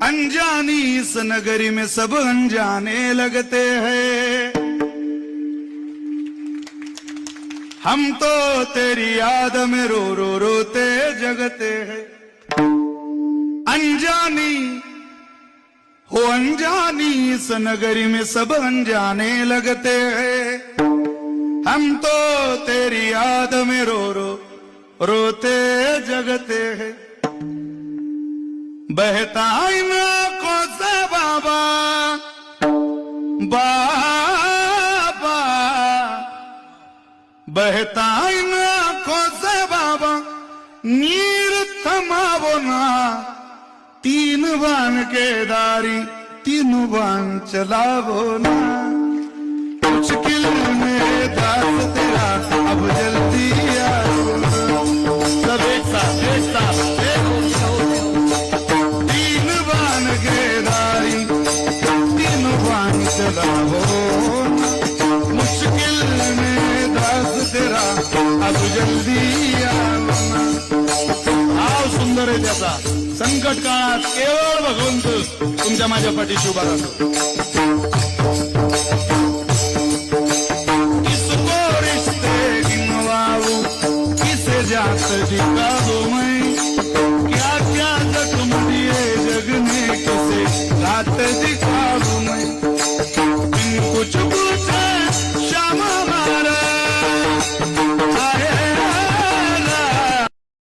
अनजानी इस नगरी में सब अनजाने लगते हैं। हम तो तेरी याद में रो रो रोते जगते हैं। अनजानी हो अनजानी इस नगरी में सब अनजाने लगते हैं। हम तो तेरी याद में रो रो रोते जगते हैं। बहता इन आंखों से बाबा बाबा, बहता इन आंखों से बाबा नीर थमावो ना। तीन बाण के दारी तीन बाण चलावो ना। मुश्किल में दास तेरा अब जल्दी आओ। सब एक साथ एक साथ तीन बाण के दारी तीन बाण चलावो। मुश्किल में दास तेरा अब जल्दी आओ। भाव सुंदर आहे त्याचा। संकट काळात केवळ भगवंत तुमच्या माझ्या पाठीशी उभा राहतो। किसको रिश्ते गिनवाऊं किसे जात दिखा दो मैं। क्या क्या जख्म दिए जग ने किसे रात दिखा